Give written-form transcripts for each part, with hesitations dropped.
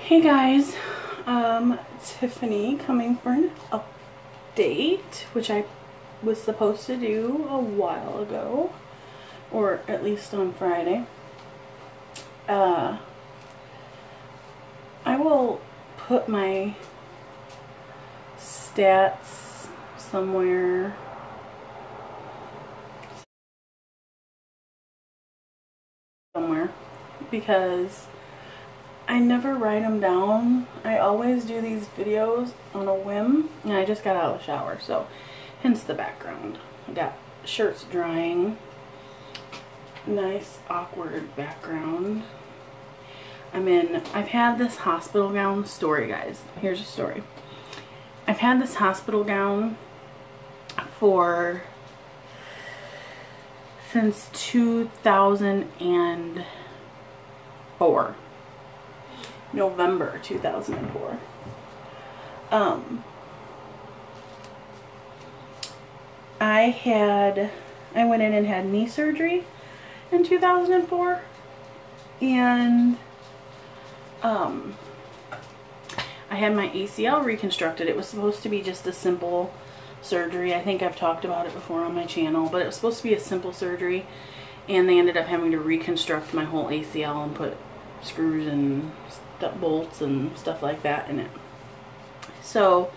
Hey guys, Tiffany coming for an update, which I was supposed to do a while ago, or at least on Friday. I will put my stats somewhere. Because I never write them down. I always do these videos on a whim, and I just got out of the shower, so hence the background. I got shirts drying. Nice awkward background. I've had this hospital gown story, guys. Here's a story. I've had this hospital gown since 2004. November 2004. I went in and had knee surgery in 2004, and I had my ACL reconstructed. It was supposed to be just a simple surgery. I think I've talked about it before on my channel, but it was supposed to be a simple surgery, and they ended up having to reconstruct my whole ACL and put screws and bolts and stuff like that in it. So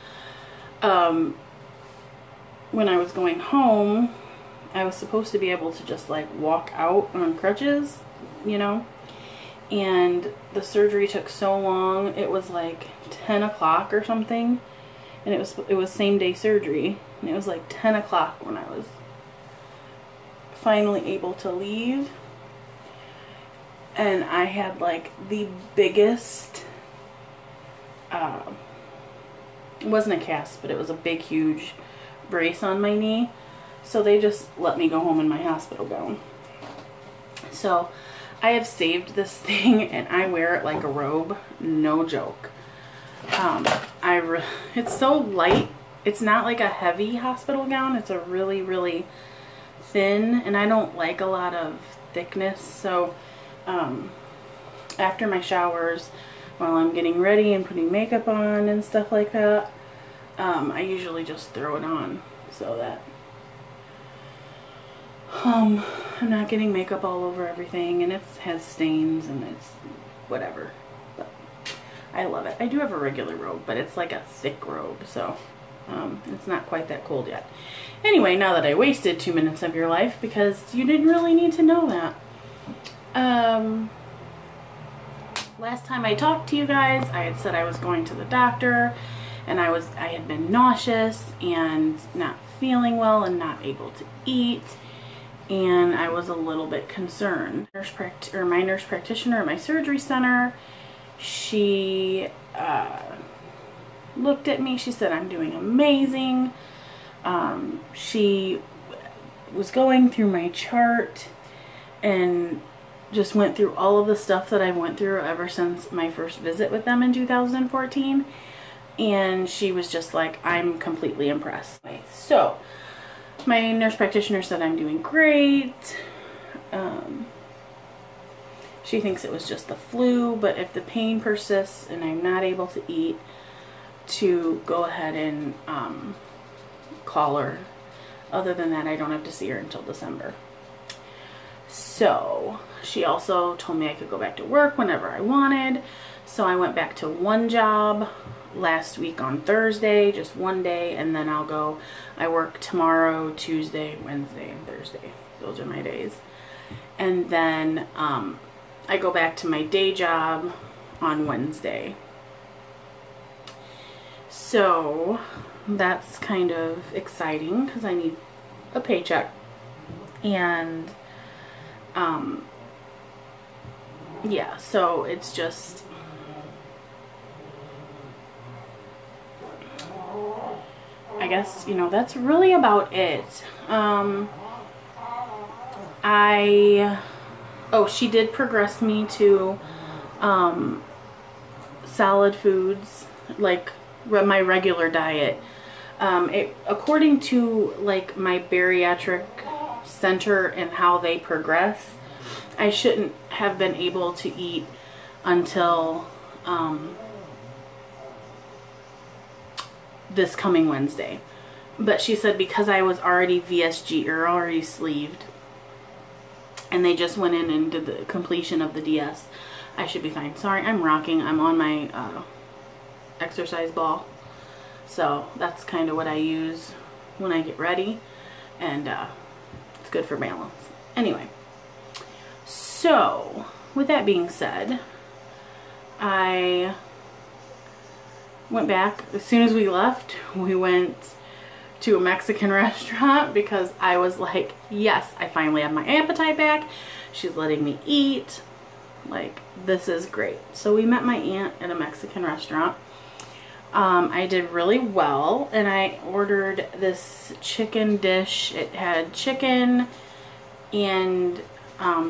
when I was going home, I was supposed to be able to just like walk out on crutches, you know, and the surgery took so long. It was like 10 o'clock or something, and it was same day surgery, and it was like 10 o'clock when I was finally able to leave. And I had like the biggest, it wasn't a cast, but it was a big, huge brace on my knee. So they just let me go home in my hospital gown. So I have saved this thing, and I wear it like a robe, no joke. It's so light. It's not like a heavy hospital gown. It's a really, really thin, and I don't like a lot of thickness. So after my showers, while I'm getting ready and putting makeup on and stuff like that, I usually just throw it on so that I'm not getting makeup all over everything, and it has stains and it's whatever. But I love it. I do have a regular robe, but it's like a thick robe, so it's not quite that cold yet. Anyway, now that I wasted 2 minutes of your life, because you didn't really need to know that. Last time I talked to you guys, I had said I was going to the doctor, and I had been nauseous and not feeling well and not able to eat, and I was a little bit concerned. My nurse practitioner at my surgery center, she looked at me. She said I'm doing amazing. She was going through my chart and just went through all of the stuff that I went through ever since my first visit with them in 2014, and she was just like, I'm completely impressed. So my nurse practitioner said I'm doing great. She thinks it was just the flu, but if the pain persists and I'm not able to eat, to go ahead and call her. Other than that, I don't have to see her until December. So she also told me I could go back to work whenever I wanted. So I went back to one job last week on Thursday, just one day, and then I work tomorrow, Tuesday, Wednesday, and Thursday. Those are my days. And then I go back to my day job on Wednesday. So that's kind of exciting because I need a paycheck. And yeah, so it's just, I guess, you know, that's really about it. She did progress me to solid foods, like my regular diet. According to like my bariatric center and how they progress, I shouldn't have been able to eat until this coming Wednesday. But she said because I was already VSG or already sleeved and they just went in and did the completion of the DS, I should be fine. Sorry, I'm rocking. I'm on my exercise ball. So that's kind of what I use when I get ready. And it's good for balance. Anyway, so with that being said, I went back. As soon as we left, we went to a Mexican restaurant because I was like, yes, I finally have my appetite back. She's letting me eat. Like, this is great. So we met my aunt at a Mexican restaurant. I did really well, and I ordered this chicken dish. It had chicken and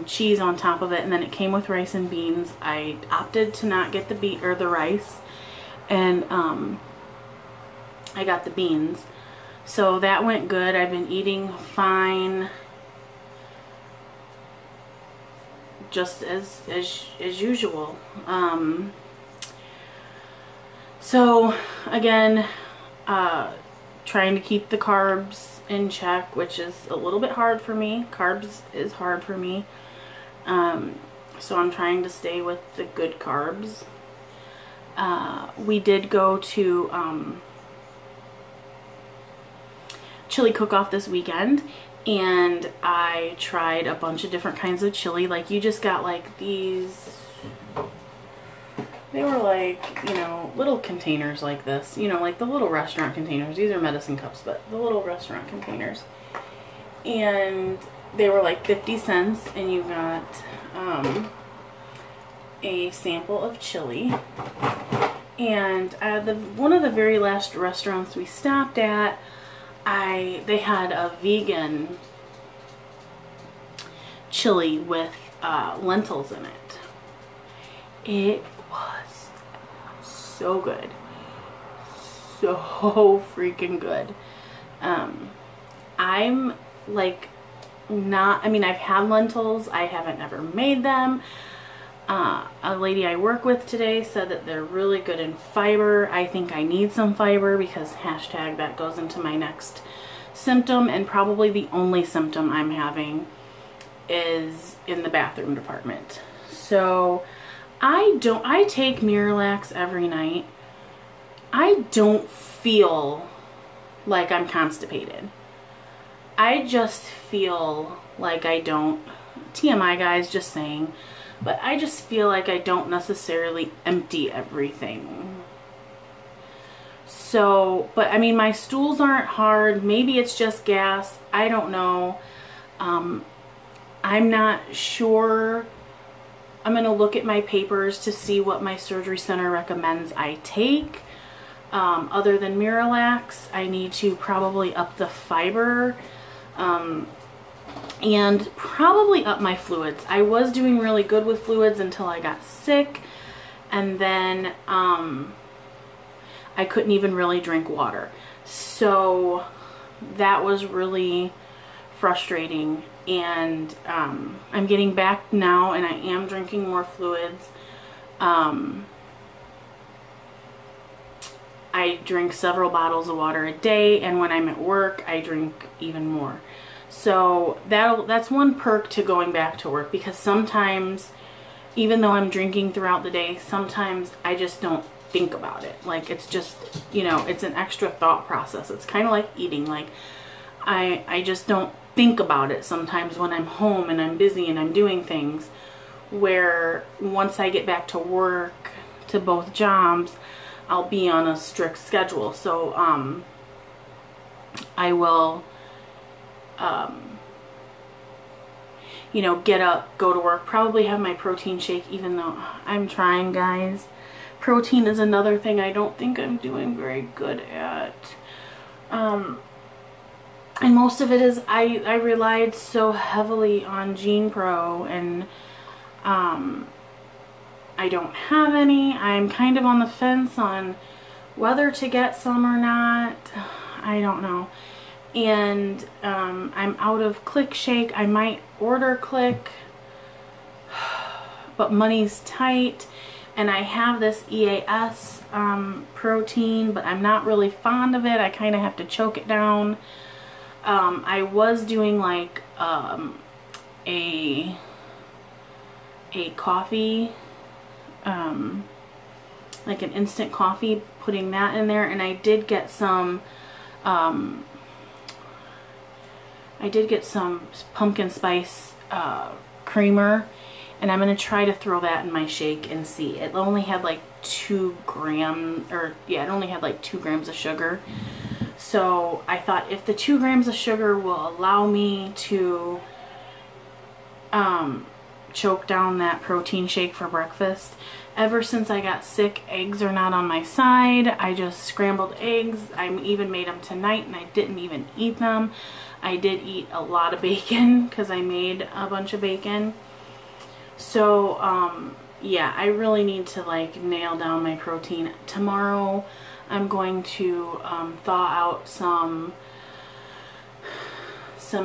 cheese on top of it, and then it came with rice and beans. I opted to not get the rice, and I got the beans. So that went good. I've been eating fine, just as usual. So again, trying to keep the carbs in check, which is a little bit hard for me. Carbs is hard for me. So I'm trying to stay with the good carbs. We did go to chili cook-off this weekend, and I tried a bunch of different kinds of chili. Like, you just got like these, they were like, you know, little containers like this, you know, like the little restaurant containers. These are medicine cups, but the little restaurant containers. And they were like 50 cents, and you got a sample of chili. And one of the very last restaurants we stopped at, they had a vegan chili with lentils in it. It was so good. So freaking good. I'm like not, I mean, I've had lentils. I haven't ever made them. A lady I work with today said that they're really good in fiber. I think I need some fiber because hashtag that goes into my next symptom, and probably the only symptom I'm having is in the bathroom department. So I take Miralax every night. I don't feel like I'm constipated. I just feel like I don't, TMI guys, just saying, but I just feel like I don't necessarily empty everything. So, but I mean, my stools aren't hard. Maybe it's just gas. I don't know. I'm not sure. I'm going to look at my papers to see what my surgery center recommends I take. Other than Miralax, I need to probably up the fiber. And probably up my fluids. I was doing really good with fluids until I got sick, and then I couldn't even really drink water. So that was really frustrating, and I'm getting back now, and I am drinking more fluids. I drink several bottles of water a day, and when I'm at work, I drink even more. So that's one perk to going back to work, because sometimes, even though I'm drinking throughout the day, sometimes I just don't think about it. Like, it's just, you know, it's an extra thought process. It's kind of like eating. Like, I just don't think about it sometimes when I'm home and I'm busy and I'm doing things, where once I get back to work, to both jobs, I'll be on a strict schedule. So I will you know, get up, go to work, probably have my protein shake, even though I'm trying, guys. Protein is another thing I don't think I'm doing very good at. And most of it is, I relied so heavily on Gene Pro, and I don't have any. I'm kind of on the fence on whether to get some or not. I don't know. And I'm out of Click Shake. I might order Click, but money's tight, And I have this EAS protein, but I'm not really fond of it. I kind of have to choke it down. I was doing like a coffee, like an instant coffee, putting that in there, and I did get some pumpkin spice creamer, and I'm going to try to throw that in my shake and see. It only had like 2 grams, or yeah, it only had like 2 grams of sugar. So I thought if the 2 grams of sugar will allow me to choke down that protein shake for breakfast. Ever since I got sick, eggs are not on my side. I just scrambled eggs. I even made them tonight and I didn't even eat them. I did eat a lot of bacon because I made a bunch of bacon. So yeah, I really need to like nail down my protein. Tomorrow I'm going to thaw out some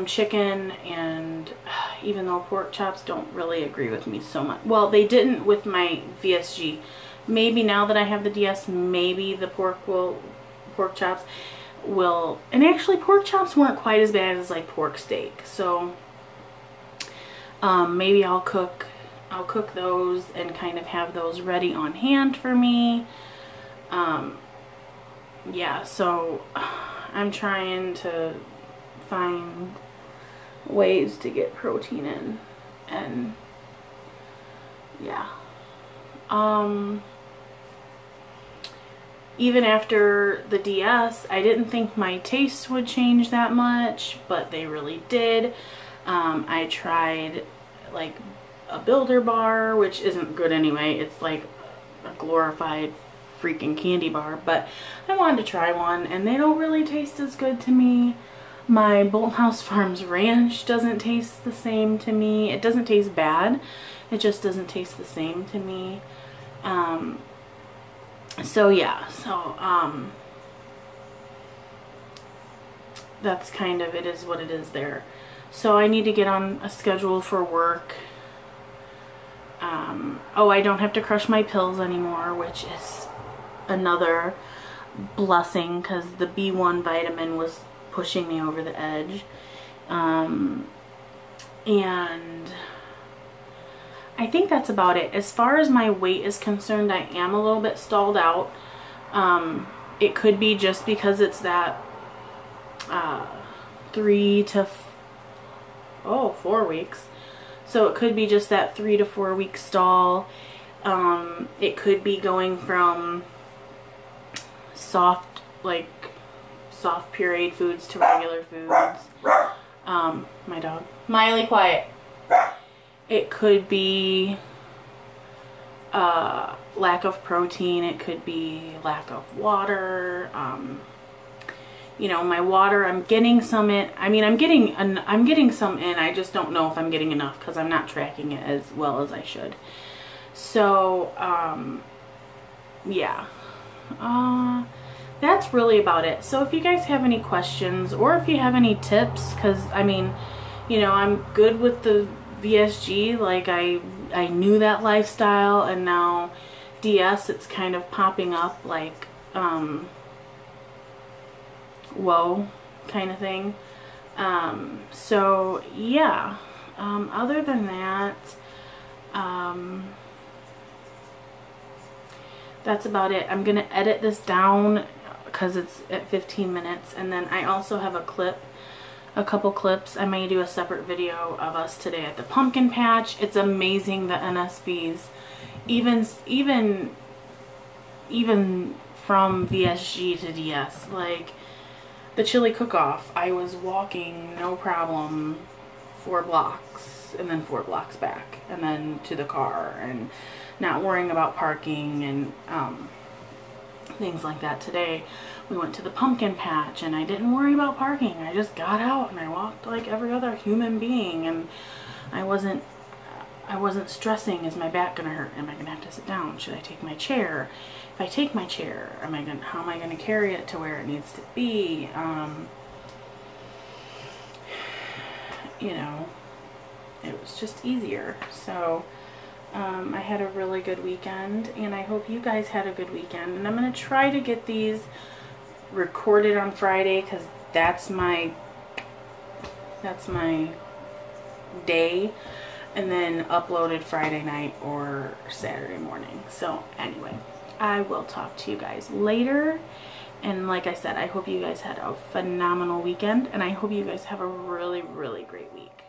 chicken, and even though pork chops don't really agree with me so much. Well, they didn't with my VSG. Maybe now that I have the DS, maybe the pork chops will, and actually pork chops weren't quite as bad as like pork steak. So maybe I'll cook those and kind of have those ready on hand for me. Yeah, so I'm trying to find ways to get protein in, and yeah, even after the DS, I didn't think my tastes would change that much, but they really did. I tried like a Builder bar, which isn't good anyway. It's like a glorified freaking candy bar, but I wanted to try one, and they don't really taste as good to me. My Bolthouse Farms Ranch doesn't taste the same to me. It doesn't taste bad. It just doesn't taste the same to me. So yeah, so that's kind of, it is what it is there. So I need to get on a schedule for work. Oh, I don't have to crush my pills anymore, which is another blessing because the B1 vitamin was pushing me over the edge. And I think that's about it. As far as my weight is concerned, I am a little bit stalled out. It could be just because it's that 3 to 4 weeks. So it could be just that 3 to 4 week stall. It could be going from soft pureed foods to regular foods. My dog. Miley, quiet. It could be lack of protein. It could be lack of water. You know, my water, I'm getting some in. I mean, I'm getting some in. I just don't know if I'm getting enough because I'm not tracking it as well as I should. So, yeah. That's really about it. So if you guys have any questions or if you have any tips, because I mean, you know, I'm good with the VSG. Like I knew that lifestyle, and now DS, it's kind of popping up like, whoa, kind of thing. So yeah, other than that, that's about it. I'm gonna edit this down because it's at 15 minutes, and then I also have a couple clips. I may do a separate video of us today at the pumpkin patch. It's amazing, the NSVs, even from VSG to DS, like the chili cook-off, I was walking no problem 4 blocks and then 4 blocks back and then to the car, and not worrying about parking and things like that. Today we went to the pumpkin patch and I didn't worry about parking. I just got out and I walked like every other human being, and I wasn't stressing, is my back gonna hurt? Am I gonna have to sit down? Should I take my chair? If I take my chair, how am I gonna carry it to where it needs to be? You know, it was just easier. So I had a really good weekend, and I hope you guys had a good weekend. And I'm going to try to get these recorded on Friday, because that's my day, and then uploaded Friday night or Saturday morning. So anyway, I will talk to you guys later. And like I said, I hope you guys had a phenomenal weekend, and I hope you guys have a really, really great week.